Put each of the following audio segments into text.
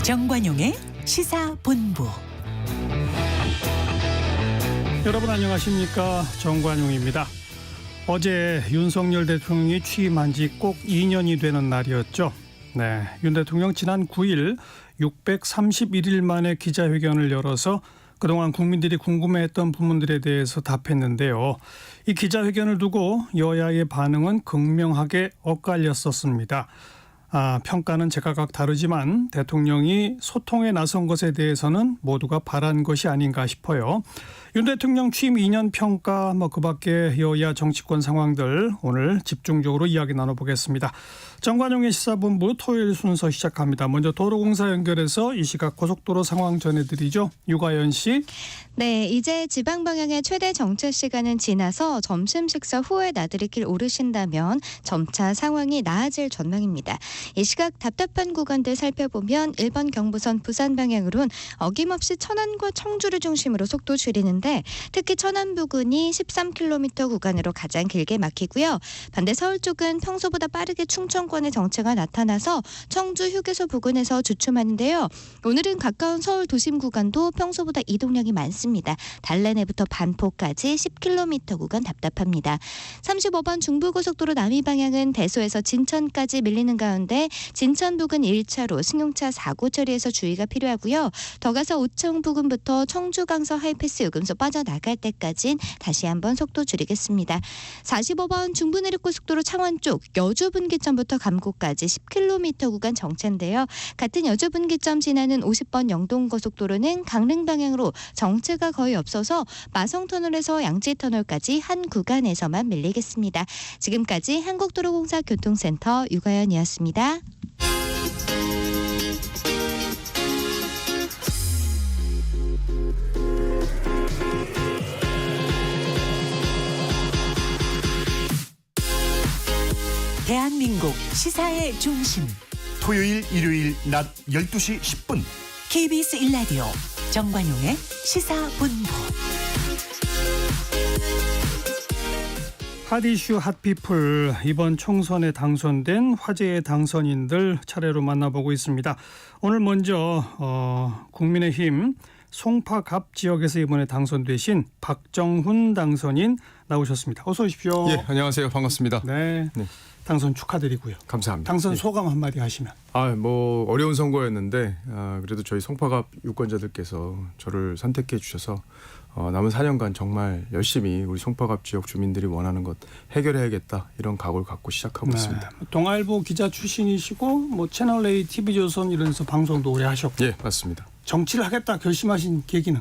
정관용의 시사본부. 여러분 안녕하십니까? 정관용입니다. 어제 윤석열 대통령이 취임한 지 꼭 2년이 되는 날이었죠. 네, 윤 대통령 지난 9일 631일 만에 기자회견을 열어서 그동안 국민들이 궁금해했던 부분들에 대해서 답했는데요. 이 기자회견을 두고 여야의 반응은 극명하게 엇갈렸었습니다. 평가는 제각각 다르지만 대통령이 소통에 나선 것에 대해서는 모두가 바란 것이 아닌가 싶어요. 윤 대통령 취임 2년 평가 그 밖에 여야 정치권 상황들 오늘 집중적으로 이야기 나눠보겠습니다. 정관용의 시사본부 토요일 순서 시작합니다. 먼저 도로공사 연결해서 이 시각 고속도로 상황 전해드리죠. 유가연 씨. 네, 이제 지방 방향의 최대 정체 시간은 지나서 점심 식사 후에 나들이 길 오르신다면 점차 상황이 나아질 전망입니다. 이 시각 답답한 구간들 살펴보면 1번 경부선 부산 방향으론 어김없이 천안과 청주를 중심으로 속도 줄이는데 특히 천안 부근이 13km 구간으로 가장 길게 막히고요. 반대 서울 쪽은 평소보다 빠르게 충청권의 정체가 나타나서 청주 휴게소 부근에서 주춤하는데요. 오늘은 가까운 서울 도심 구간도 평소보다 이동량이 많습니다. 달래내부터 반포까지 10km 구간 답답합니다. 35번 중부고속도로 남이 방향은 대소에서 진천까지 밀리는 가운데 진천 부근 1차로 승용차 사고 처리에서 주의가 필요하고요. 더 가서 오청 부근부터 청주 강서 하이패스 요금소 빠져나갈 때까진 다시 한번 속도 줄이겠습니다. 45번 중부내륙고속도로 창원 쪽 여주분기점부터 감곡까지 10km 구간 정체인데요. 같은 여주분기점 지나는 50번 영동고속도로는 강릉 방향으로 정체가 거의 없어서 마성터널에서 양지터널까지 한 구간에서만 밀리겠습니다. 지금까지 한국도로공사 교통센터 유가연이었습니다. 대한민국 시사의 중심 토요일 일요일 낮 12시 10분 KBS 1라디오 정관용의 시사본부. 핫이슈 핫피플, 이번 총선에 당선된 화제의 당선인들 차례로 만나보고 있습니다. 오늘 먼저 국민의힘 송파갑 지역에서 이번에 당선되신 박정훈 당선인 나오셨습니다. 어서 오십시오. 예, 안녕하세요. 반갑습니다. 네, 네. 당선 축하드리고요. 감사합니다. 당선 소감 한마디 하시면. 어려운 선거였는데 그래도 저희 송파갑 유권자들께서 저를 선택해 주셔서 남은 4년간 정말 열심히 우리 송파갑 지역 주민들이 원하는 것 해결해야겠다 이런 각오를 갖고 시작하고 있습니다. 동아일보 기자 출신이시고 채널A, TV조선 이런 데서 방송도 오래 하셨고. 예, 맞습니다. 정치를 하겠다 결심하신 계기는?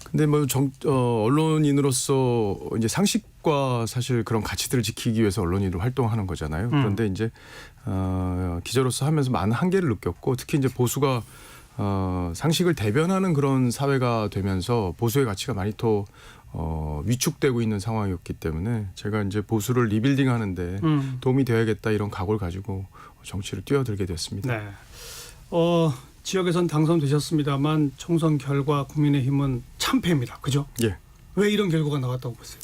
근데 언론인으로서 이제 상식과 사실 그런 가치들을 지키기 위해서 언론인으로 활동하는 거잖아요. 그런데 이제 기자로서 하면서 많은 한계를 느꼈고 특히 이제 보수가 상식을 대변하는 그런 사회가 되면서 보수의 가치가 많이 더 위축되고 있는 상황이었기 때문에 제가 이제 보수를 리빌딩하는데 도움이 되어야겠다 이런 각오를 가지고 정치를 뛰어들게 됐습니다. 네. 지역에선 당선되셨습니다만 총선 결과 국민의힘은 참패입니다. 그죠? 예. 왜 이런 결과가 나왔다고 보세요?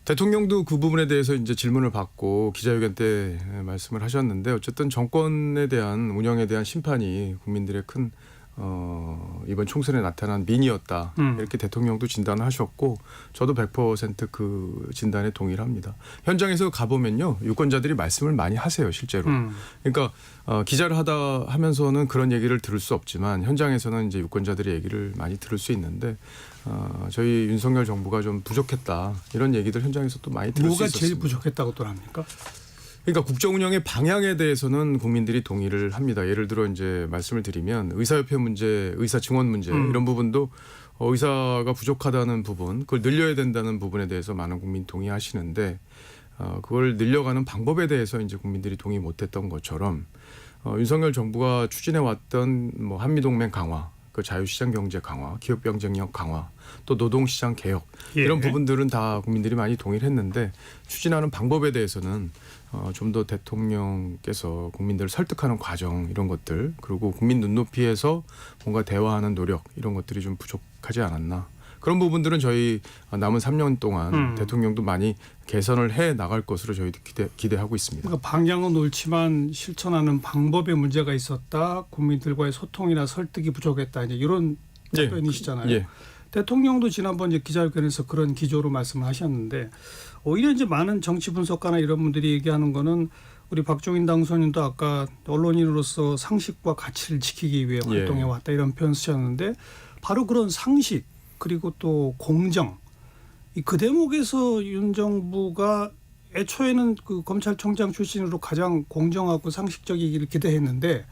대통령도 그 부분에 대해서 이제 질문을 받고 기자회견 때 말씀을 하셨는데 어쨌든 정권에 대한 운영에 대한 심판이 국민들의 큰 이번 총선에 나타난 민이었다. 이렇게 대통령도 진단을 하셨고 저도 100% 그 진단에 동의를 합니다. 현장에서 가보면요. 유권자들이 말씀을 많이 하세요. 실제로. 그러니까 기자를 하면서는 그런 얘기를 들을 수 없지만 현장에서는 이제 유권자들의 얘기를 많이 들을 수 있는데 저희 윤석열 정부가 좀 부족했다. 이런 얘기들 현장에서 또 많이 들을 수 있었습니다. 뭐가 제일 부족했다고 또 합니까? 그러니까 국정 운영의 방향에 대해서는 국민들이 동의를 합니다. 예를 들어 이제 말씀을 드리면 의사협회 문제, 의사 증원 문제 이런 부분도 의사가 부족하다는 부분, 그걸 늘려야 된다는 부분에 대해서 많은 국민이 동의하시는데 그걸 늘려가는 방법에 대해서 이제 국민들이 동의 못했던 것처럼 윤석열 정부가 추진해 왔던 한미동맹 강화, 그 자유시장 경제 강화, 기업 경쟁력 강화, 또 노동시장 개혁 이런 부분들은 다 국민들이 많이 동의를 했는데 추진하는 방법에 대해서는 좀 더 대통령께서 국민들을 설득하는 과정 이런 것들 그리고 국민 눈높이에서 뭔가 대화하는 노력 이런 것들이 좀 부족하지 않았나 그런 부분들은 저희 남은 3년 동안 대통령도 많이 개선을 해 나갈 것으로 저희도 기대하고 있습니다. 그러니까 방향은 옳지만 실천하는 방법에 문제가 있었다. 국민들과의 소통이나 설득이 부족했다. 이제 이런 답변이시잖아요. 예. 대통령도 지난번 이제 기자회견에서 그런 기조로 말씀하셨는데 오히려 이제 많은 정치 분석가나 이런 분들이 얘기하는 거는 우리 박종인 당선인도 아까 언론인으로서 상식과 가치를 지키기 위해 활동해 왔다 이런 표현 쓰셨는데 바로 그런 상식 그리고 또 공정 그 대목에서 윤 정부가 애초에는 그 검찰총장 출신으로 가장 공정하고 상식적이기를 기대했는데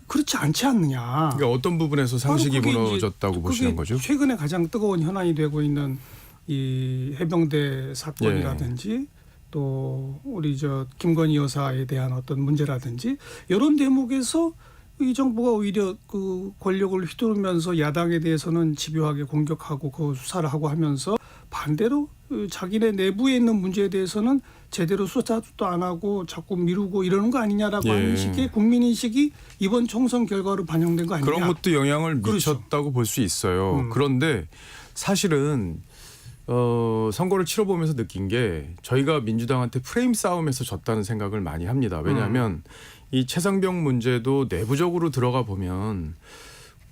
그렇지 않지 않느냐. 그러니까 어떤 부분에서 상식이 무너졌다고 보시는 거죠? 최근에 가장 뜨거운 현안이 되고 있는 이 해병대 사건이라든지 또 우리 저 김건희 여사에 대한 어떤 문제라든지 이런 대목에서 이 정부가 오히려 그 권력을 휘두르면서 야당에 대해서는 집요하게 공격하고 그 수사를 하고 하면서 반대로 자기네 내부에 있는 문제에 대해서는 제대로 수사도 안 하고 자꾸 미루고 이러는 거 아니냐라고 하는 식의 국민인식이 이번 총선 결과로 반영된 거 아니냐. 그런 것도 영향을 미쳤다고 볼 수 있어요. 그런데 사실은 선거를 치러보면서 느낀 게 저희가 민주당한테 프레임 싸움에서 졌다는 생각을 많이 합니다. 왜냐하면 이 최상병 문제도 내부적으로 들어가 보면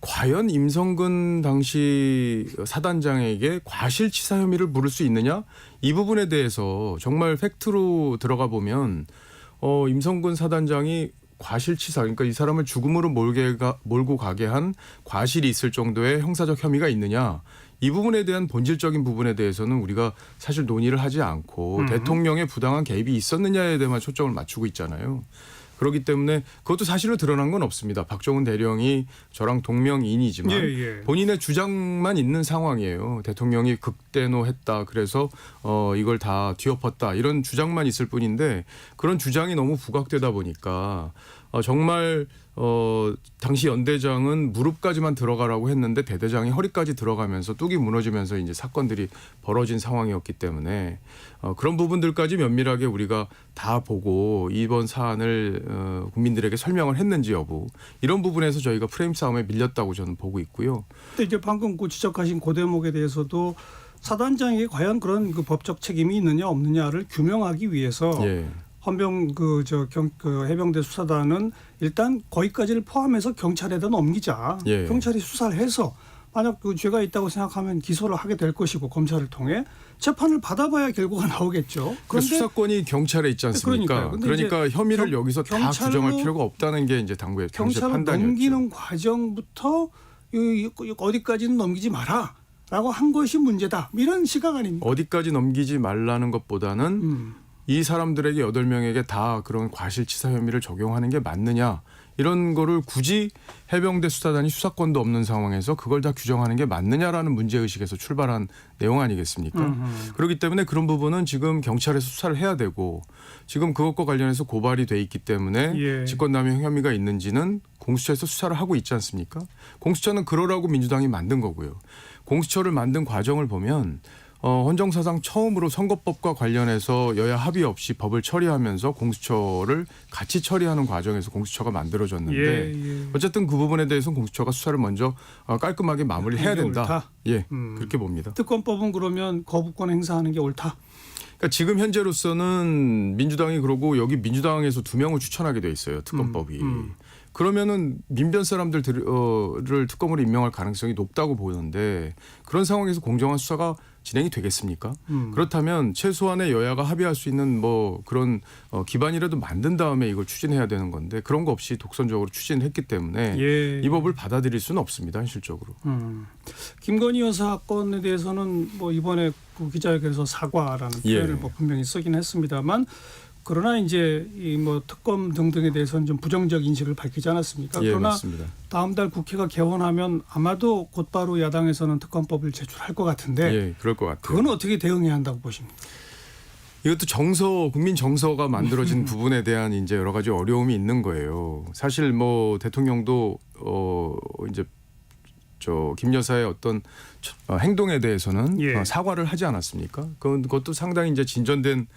과연 임성근 당시 사단장에게 과실치사 혐의를 물을 수 있느냐? 이 부분에 대해서 정말 팩트로 들어가 보면 임성근 사단장이 과실치사 그러니까 이 사람을 죽음으로 몰고 가게 한 과실이 있을 정도의 형사적 혐의가 있느냐? 이 부분에 대한 본질적인 부분에 대해서는 우리가 사실 논의를 하지 않고 대통령의 부당한 개입이 있었느냐에 대해만 초점을 맞추고 있잖아요. 그렇기 때문에 그것도 사실로 드러난 건 없습니다. 박정훈 대령이 저랑 동명이인이지만 본인의 주장만 있는 상황이에요. 대통령이 극대노했다. 그래서 이걸 다 뒤엎었다. 이런 주장만 있을 뿐인데 그런 주장이 너무 부각되다 보니까 정말 당시 연대장은 무릎까지만 들어가라고 했는데 대대장이 허리까지 들어가면서 뚝이 무너지면서 이제 사건들이 벌어진 상황이었기 때문에 그런 부분들까지 면밀하게 우리가 다 보고 이번 사안을 국민들에게 설명을 했는지 여부 이런 부분에서 저희가 프레임 싸움에 밀렸다고 저는 보고 있고요. 근데 이제 방금 그 지적하신 그 대목에 대해서도 사단장에게 과연 그런 그 법적 책임이 있느냐 없느냐를 규명하기 위해서 헌병 그 해병대 수사단은 일단 거기까지를 포함해서 경찰에다 넘기자. 경찰이 수사를 해서 만약 그 죄가 있다고 생각하면 기소를 하게 될 것이고 검찰을 통해 재판을 받아봐야 결과가 나오겠죠. 그런데 수사권이 경찰에 있지 않습니까? 그러니까 혐의를 여기서 다 규정할 필요가 없다는 게 이제 당시의 판단이었죠. 넘기는 과정부터 어디까지는 넘기지 마라라고 한 것이 문제다. 이런 시각 아닙니까? 어디까지 넘기지 말라는 것보다는 이 사람들에게 8명에게 다 그런 과실치사 혐의를 적용하는 게 맞느냐 이런 거를 굳이 해병대 수사단이 수사권도 없는 상황에서 그걸 다 규정하는 게 맞느냐라는 문제의식에서 출발한 내용 아니겠습니까? 그렇기 때문에 그런 부분은 지금 경찰에서 수사를 해야 되고 지금 그것과 관련해서 고발이 돼 있기 때문에 직권남용 혐의가 있는지는 공수처에서 수사를 하고 있지 않습니까? 공수처는 그러라고 민주당이 만든 거고요. 공수처를 만든 과정을 보면 헌정사상 처음으로 선거법과 관련해서 여야 합의 없이 법을 처리하면서 공수처를 같이 처리하는 과정에서 공수처가 만들어졌는데 어쨌든 그 부분에 대해서는 공수처가 수사를 먼저 깔끔하게 마무리해야 된다. 그렇게 봅니다. 특검법은 그러면 거부권 행사하는 게 옳다. 그러니까 지금 현재로서는 민주당이 그러고 여기 민주당에서 2명을 추천하게 돼 있어요. 특검법이. 그러면은 민변 사람들을 특검으로 임명할 가능성이 높다고 보이는데 그런 상황에서 공정한 수사가 진행이 되겠습니까? 그렇다면 최소한의 여야가 합의할 수 있는 뭐 그런 기반이라도 만든 다음에 이걸 추진해야 되는 건데 그런 거 없이 독선적으로 추진했기 때문에 이 법을 받아들일 수는 없습니다. 현실적으로. 김건희 여사 건에 대해서는 뭐 이번에 그 기자회견에서 사과라는 표현을 뭐 분명히 쓰긴 했습니다만 그러나 이제 이 뭐 특검 등등에 대해서는 좀 부정적 인식을 밝히지 않았습니까? 그러나 맞습니다. 다음 달 국회가 개원하면 아마도 곧바로 야당에서는 특검법을 제출할 것 같은데 그럴 것 같아요. 그건 어떻게 대응해야 한다고 보십니까? 이것도 국민 정서가 만들어진 부분에 대한 이제 여러 가지 어려움이 있는 거예요. 사실 뭐 대통령도 이제 김 여사의 어떤 행동에 대해서는 사과를 하지 않았습니까? 그것도 상당히 이제 진전된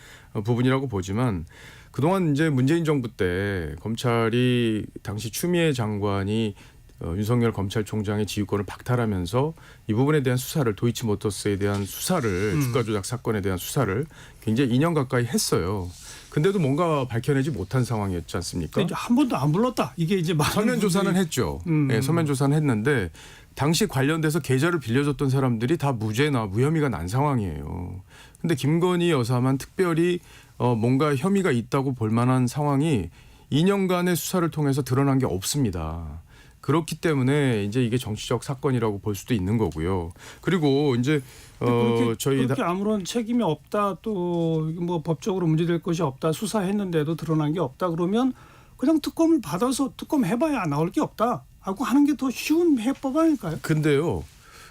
부분이라고 보지만 그동안 이제 문재인 정부 때 검찰이 당시 추미애 장관이 윤석열 검찰총장의 지휘권을 박탈하면서 이 부분에 대한 수사를 도이치모터스에 대한 수사를 주가 조작 사건에 대한 수사를 굉장히 2년 가까이 했어요. 근데도 뭔가 밝혀내지 못한 상황이었지 않습니까? 이제 한 번도 안 불렀다. 이게 이제 많은 서면 조사는 분들이- 했죠. 네, 서면 조사는 했는데 당시 관련돼서 계좌를 빌려줬던 사람들이 다 무죄나 무혐의가 난 상황이에요. 근데 김건희 여사만 특별히 뭔가 혐의가 있다고 볼 만한 상황이 2년간의 수사를 통해서 드러난 게 없습니다. 그렇기 때문에 이제 이게 정치적 사건이라고 볼 수도 있는 거고요. 그리고 이제 그렇게 아무런 책임이 없다, 또 뭐 법적으로 문제될 것이 없다, 수사했는데도 드러난 게 없다 그러면 그냥 특검을 받아서 특검 해봐야 나올 게 없다 하고 하는 게 더 쉬운 해법 아닐까요? 근데요.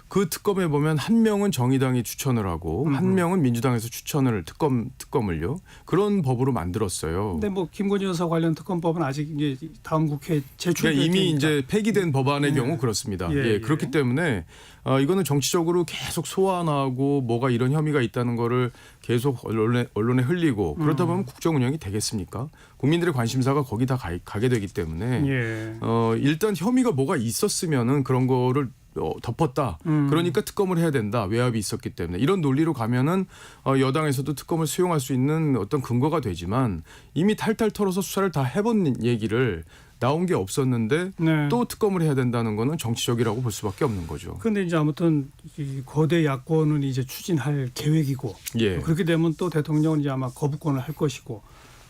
그 특검에 보면 한 명은 정의당이 추천을 하고 한 명은 민주당에서 추천을 특검을요. 그런 법으로 만들었어요. 근데 뭐 김건희 여사 관련 특검법은 아직 이제 다음 국회에 제출될 그러니까 이미 테니까. 이제 폐기된 법안의 예. 경우 그렇습니다. 예, 예, 예. 그렇기 때문에 이거는 정치적으로 계속 소환하고 뭐가 이런 혐의가 있다는 거를 계속 언론에 흘리고 그러다 보면 국정 운영이 되겠습니까? 국민들의 관심사가 거기 다 가게 되기 때문에 예. 일단 혐의가 뭐가 있었으면은 그런 거를 덮었다. 그러니까 특검을 해야 된다. 외압이 있었기 때문에 이런 논리로 가면은 여당에서도 특검을 수용할 수 있는 어떤 근거가 되지만 이미 탈탈 털어서 수사를 다 해본 얘기를 나온 게 없었는데 네. 또 특검을 해야 된다는 거는 정치적이라고 볼 수밖에 없는 거죠. 근데 이제 아무튼 이 거대 야권은 이제 추진할 계획이고 예. 그렇게 되면 또 대통령은 이제 아마 거부권을 할 것이고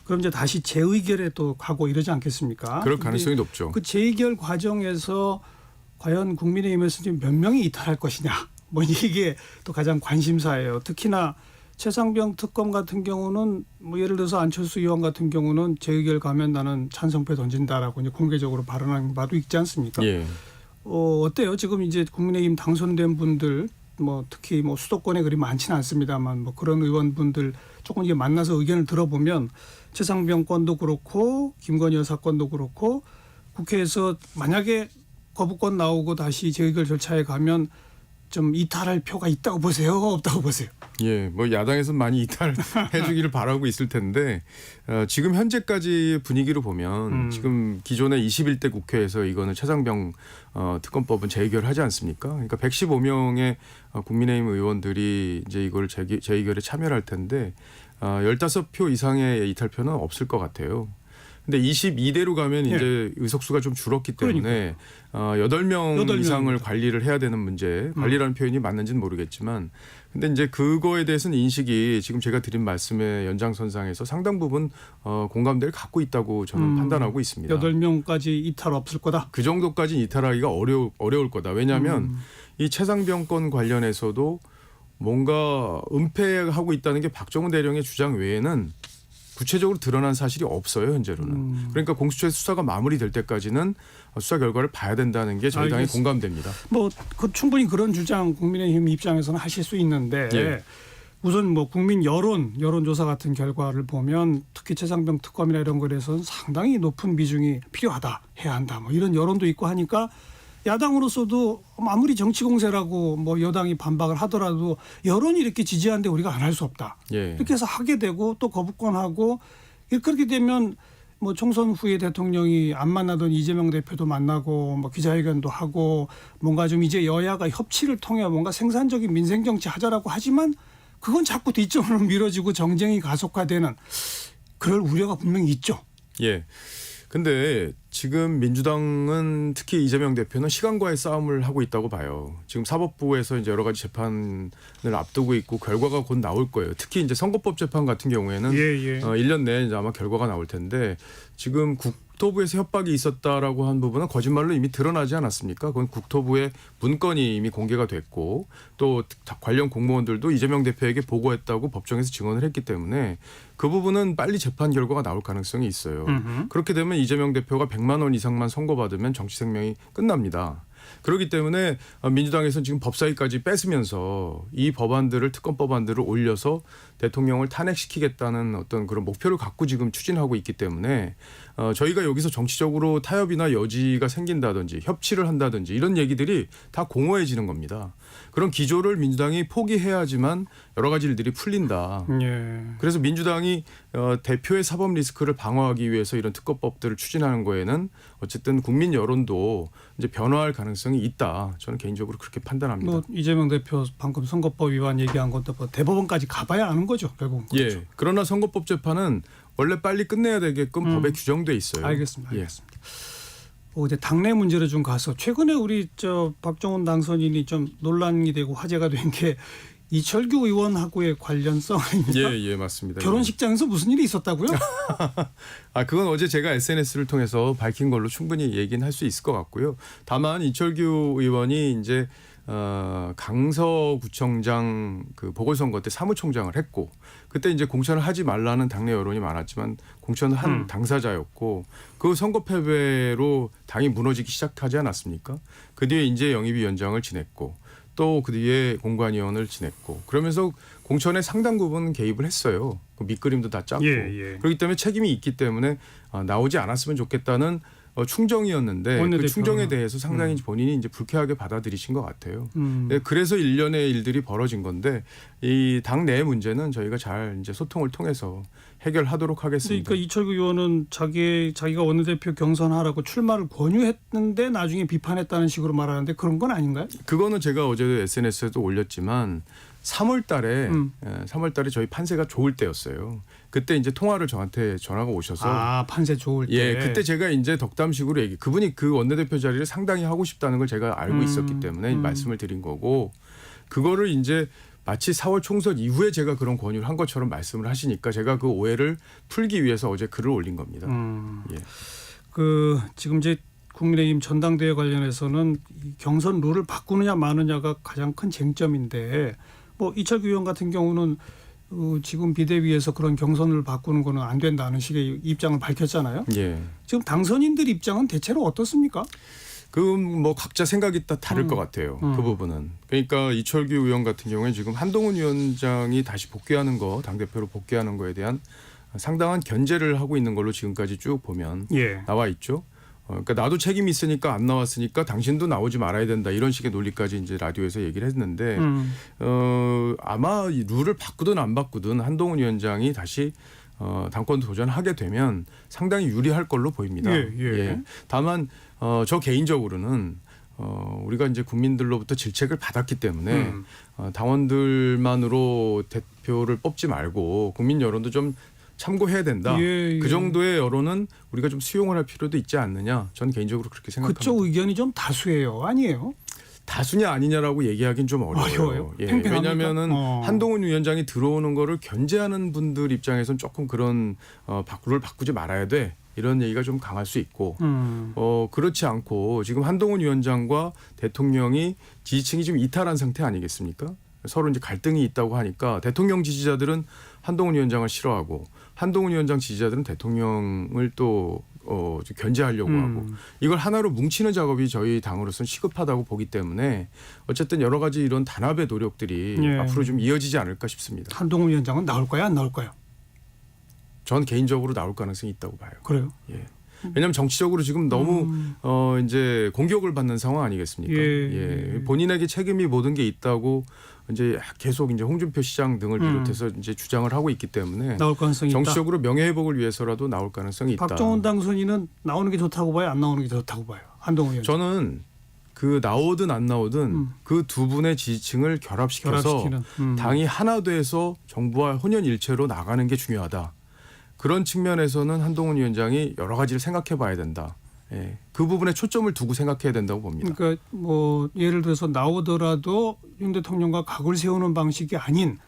그럼 이제 다시 재의결에 또 가고 이러지 않겠습니까? 그럴 가능성이 높죠. 그 재의결 과정에서 과연 국민의힘에서 지금 몇 명이 이탈할 것이냐, 뭐 이게 또 가장 관심사예요. 특히나 최상병 특검 같은 경우는 뭐 예를 들어서 안철수 의원 같은 경우는 재의결 가면 나는 찬성표 던진다라고 이제 공개적으로 발언한 바도 있지 않습니까? 예. 어때요? 지금 이제 국민의힘 당선된 분들 뭐 특히 뭐 수도권에 그리 많지는 않습니다만 뭐 그런 의원분들 조금 이게 만나서 의견을 들어보면 최상병 건도 그렇고 김건희 여사 건도 그렇고 국회에서 만약에 거부권 나오고 다시 재의결 절차에 가면 좀 이탈할 표가 있다고 보세요? 없다고 보세요? 예, 뭐 야당에서 많이 이탈해주기를 바라고 있을 텐데 지금 현재까지 분위기로 보면 지금 기존의 21대 국회에서 이거는 최상병 특검법은 재의결하지 않습니까? 그러니까 115명의 국민의힘 의원들이 이제 이걸 재의결에 참여할 텐데 15표 이상의 이탈표는 없을 것 같아요. 근데 22대로 가면 예. 이제 의석수가 좀 줄었기 때문에 8명 이상을 관리를 해야 되는 문제, 관리라는 표현이 맞는지는 모르겠지만 근데 이제 그거에 대해서는 인식이 지금 제가 드린 말씀의 연장선상에서 상당 부분 공감대를 갖고 있다고 저는 판단하고 있습니다. 8명까지 이탈 없을 거다. 그 정도까지 이탈하기가 어려울 거다. 왜냐하면 이 최상병 건 관련해서도 뭔가 은폐하고 있다는 게 박정훈 대령의 주장 외에는 구체적으로 드러난 사실이 없어요, 현재로는. 그러니까 공수처의 수사가 마무리될 때까지는 수사 결과를 봐야 된다는 게 저희 당의 알겠습니다. 공감됩니다. 뭐 충분히 그런 주장 국민의힘 입장에서는 하실 수 있는데 예. 우선 뭐 국민 여론조사 같은 결과를 보면 특히 최상병 특검이나 이런 거에 대해서는 상당히 높은 비중이 필요하다, 해야 한다, 뭐 이런 여론도 있고 하니까 야당으로서도 아무리 정치 공세라고 뭐 여당이 반박을 하더라도 여론이 이렇게 지지하는데 우리가 안 할 수 없다. 예. 이렇게 해서 하게 되고 또 거부권하고 그렇게 되면 뭐 총선 후에 대통령이 안 만나던 이재명 대표도 만나고 뭐 기자회견도 하고 뭔가 좀 이제 여야가 협치를 통해 뭔가 생산적인 민생 정치 하자라고 하지만 그건 자꾸 뒷전으로 미뤄지고 정쟁이 가속화되는 그럴 우려가 분명히 있죠. 예. 근데 지금 민주당은 특히 이재명 대표는 시간과의 싸움을 하고 있다고 봐요. 지금 사법부에서 이제 여러 가지 재판을 앞두고 있고 결과가 곧 나올 거예요. 특히 이제 선거법 재판 같은 경우에는 1년 내에 이제 아마 결과가 나올 텐데 지금 국토부에서 협박이 있었다라고 한 부분은 거짓말로 이미 드러나지 않았습니까? 그건 국토부의 문건이 이미 공개가 됐고 또 관련 공무원들도 이재명 대표에게 보고했다고 법정에서 증언을 했기 때문에 그 부분은 빨리 재판 결과가 나올 가능성이 있어요. 그렇게 되면 이재명 대표가 100만 원 이상만 선고받으면 정치 생명이 끝납니다. 그렇기 때문에 민주당에서는 지금 법사위까지 뺏으면서 이 법안들을 특검 법안들을 올려서 대통령을 탄핵시키겠다는 어떤 그런 목표를 갖고 지금 추진하고 있기 때문에 저희가 여기서 정치적으로 타협이나 여지가 생긴다든지 협치를 한다든지 이런 얘기들이 다 공허해지는 겁니다. 그런 기조를 민주당이 포기해야지만 여러 가지 일들이 풀린다. 예. 그래서 민주당이 대표의 사법 리스크를 방어하기 위해서 이런 특검법들을 추진하는 거에는 어쨌든 국민 여론도 이제 변화할 가능성이 있다. 저는 개인적으로 그렇게 판단합니다. 뭐 이재명 대표 방금 선거법 위반 얘기한 것도 뭐 대법원까지 가봐야 아는 거죠. 결국. 그렇죠. 예. 그러나 선거법 재판은 원래 빨리 끝내야 되게끔 법에 규정돼 있어요. 알겠습니다. 예. 알겠습니다. 이제 당내 문제로 좀 가서 최근에 우리 박정훈 당선인이 좀 논란이 되고 화제가 된 게 이철규 의원하고의 관련성 아닙니까? 예, 맞습니다. 결혼식장에서 무슨 일이 있었다고요? 그건 어제 제가 SNS를 통해서 밝힌 걸로 충분히 얘기는 할 수 있을 것 같고요. 다만 이철규 의원이 이제 강서구청장 그 보궐선거 때 사무총장을 했고 그때 이제 공천을 하지 말라는 당내 여론이 많았지만 공천을 한 당사자였고 그 선거 패배로 당이 무너지기 시작하지 않았습니까? 그 뒤에 이제 영입위원장을 지냈고 또 그 뒤에 공관위원을 지냈고 그러면서 공천에 상당 부분 개입을 했어요. 그 밑그림도 다 짰고 예. 그렇기 때문에 책임이 있기 때문에 나오지 않았으면 좋겠다는 충정이었는데 그 원내대표는. 충정에 대해서 상당히 본인이 이제 불쾌하게 받아들이신 것 같아요. 음. 네, 그래서 일련의 일들이 벌어진 건데 이 당 내 문제는 저희가 잘 이제 소통을 통해서 해결하도록 하겠습니다. 그러니까 이철규 의원은 자기가 원내대표 경선하라고 출마를 권유했는데 나중에 비판했다는 식으로 말하는데 그런 건 아닌가요? 그거는 제가 어제 SNS에도 올렸지만 3월 달에 저희 판세가 좋을 때였어요. 그때 이제 통화를 저한테 전화가 오셔서 판세 좋을 때. 예, 그때 제가 이제 덕담식으로 그분이 그 원내대표 자리를 상당히 하고 싶다는 걸 제가 알고 있었기 때문에 말씀을 드린 거고 그거를 이제 마치 4월 총선 이후에 제가 그런 권유를 한 것처럼 말씀을 하시니까 제가 그 오해를 풀기 위해서 어제 글을 올린 겁니다. 예. 지금 이제 국민의힘 전당대회 관련해서는 이 경선 룰을 바꾸느냐 마느냐가 가장 큰 쟁점인데 뭐 이철규 의원 같은 경우는 지금 비대위에서 그런 경선을 바꾸는 거는 안 된다는 식의 입장을 밝혔잖아요. 예. 지금 당선인들 입장은 대체로 어떻습니까? 뭐 각자 생각이 다 다를 것 같아요. 그 부분은. 그러니까 이철규 의원 같은 경우에 지금 한동훈 위원장이 다시 복귀하는 거, 당대표로 복귀하는 거에 대한 상당한 견제를 하고 있는 걸로 지금까지 쭉 보면 나와 있죠. 그러니까 나도 책임이 있으니까 안 나왔으니까 당신도 나오지 말아야 된다 이런 식의 논리까지 이제 라디오에서 얘기를 했는데 아마 이 룰을 바꾸든 안 바꾸든 한동훈 위원장이 다시 당권 도전하게 되면 상당히 유리할 걸로 보입니다. 예. 다만 저 개인적으로는 우리가 이제 국민들로부터 질책을 받았기 때문에 당원들만으로 대표를 뽑지 말고 국민 여론도 좀 참고해야 된다. 그 정도의 여론은 우리가 좀 수용을 할 필요도 있지 않느냐. 저는 개인적으로 그렇게 생각합니다. 그쪽 의견이 좀 다수예요. 아니에요? 다수냐 아니냐라고 얘기하긴 좀 어려워요. 예. 왜냐하면은 한동훈 위원장이 들어오는 거를 견제하는 분들 입장에서는 조금 그런 룰을 바꾸지 말아야 돼. 이런 얘기가 좀 강할 수 있고 그렇지 않고 지금 한동훈 위원장과 대통령이 지지층이 좀 이탈한 상태 아니겠습니까? 서로 이제 갈등이 있다고 하니까 대통령 지지자들은 한동훈 위원장을 싫어하고 한동훈 위원장 지지자들은 대통령을 또 견제하려고 하고 이걸 하나로 뭉치는 작업이 저희 당으로서는 시급하다고 보기 때문에 어쨌든 여러 가지 이런 단합의 노력들이 앞으로 좀 이어지지 않을까 싶습니다. 한동훈 위원장은 나올까요? 안 나올까요? 전 개인적으로 나올 가능성이 있다고 봐요. 그래요? 예. 왜냐하면 정치적으로 지금 너무 이제 공격을 받는 상황 아니겠습니까? 예. 본인에게 책임이 모든 게 있다고 이제 계속 이제 홍준표 시장 등을 비롯해서 이제 주장을 하고 있기 때문에 나올 가능성이 정치적으로 명예 회복을 위해서라도 나올 가능성이 있다. 박정훈 당선인은 나오는 게 좋다고 봐요, 안 나오는 게 좋다고 봐요. 한동훈 위원장. 저는 그 나오든 안 나오든 그 두 분의 지지층을 결합시켜서 당이 하나 돼서 정부와 혼연일체로 나가는 게 중요하다. 그런 측면에서는 한동훈 위원장이 여러 가지를 생각해 봐야 된다. 예. 그 부분에 초점을 두고 생각해야 된다고 봅니다. 그러니까 뭐 예를 들어서 나오더라도 윤 대통령과 각을 세우는 방식이 아닌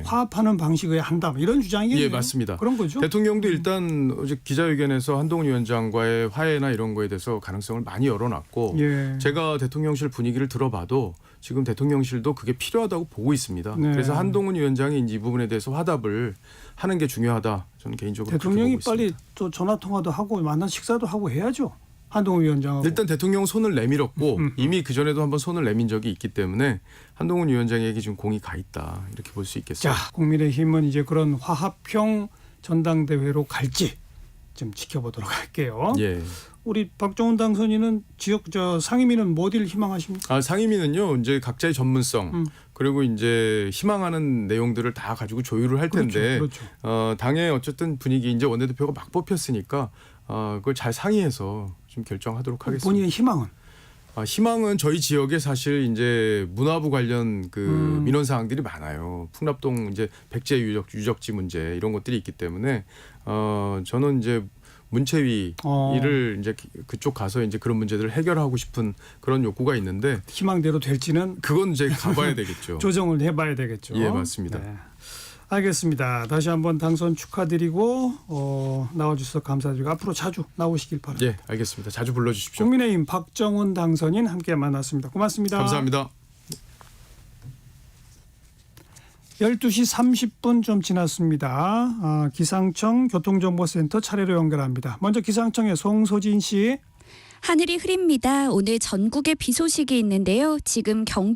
화합하는 방식을 한다. 이런 주장이에요. 예, 맞습니다. 그런 거죠. 대통령도 일단 어제 기자회견에서 한동훈 위원장과의 화해나 이런 거에 대해서 가능성을 많이 열어놨고 제가 대통령실 분위기를 들어봐도 지금 대통령실도 그게 필요하다고 보고 있습니다. 그래서 한동훈 위원장이 이 부분에 대해서 화답을 하는 게 중요하다. 저는 개인적으로 대통령이 그렇게 보고 빨리 있습니다. 또 전화 통화도 하고 만난 식사도 하고 해야죠. 한동훈 위원장하고. 일단 대통령은 손을 내밀었고 이미 그 전에도 한번 손을 내민 적이 있기 때문에 한동훈 위원장에게 지금 공이 가 있다. 이렇게 볼 수 있겠습니다. 자, 국민의힘은 이제 그런 화합형 전당대회로 갈지 좀 지켜보도록 할게요. 예. 우리 박정훈 당선인은 상임위는 뭐 어디를 희망하십니까? 상임위는요, 이제 각자의 전문성 그리고 이제 희망하는 내용들을 다 가지고 조율을 할 텐데, 그렇죠. 당의 어쨌든 분위기 이제 원내대표가 막 뽑혔으니까 그걸 잘 상의해서 좀 결정하도록 하겠습니다. 본인의 희망은? 희망은 저희 지역에 사실 이제 문화부 관련 그 민원 사항들이 많아요. 풍납동 이제 백제 유적지 문제 이런 것들이 있기 때문에 저는 이제 문체위 일을 이제 그쪽 가서 이제 그런 문제들을 해결하고 싶은 그런 욕구가 있는데 희망대로 될지는 그건 이제 가봐야 되겠죠. 조정을 해봐야 되겠죠. 예, 맞습니다. 네. 알겠습니다. 다시 한번 당선 축하드리고 나와주셔서 감사드리고 앞으로 자주 나오시길 바랍니다. 예, 알겠습니다. 자주 불러주십시오. 국민의힘 박정훈 당선인 함께 만났습니다. 고맙습니다. 감사합니다. 12시 30분 좀 지났습니다. 기상청 교통정보센터 차례로 연결합니다. 먼저 기상청의 송소진 씨. 하늘이 흐립니다. 오늘 전국에 비 소식이 있는데요. 지금 경기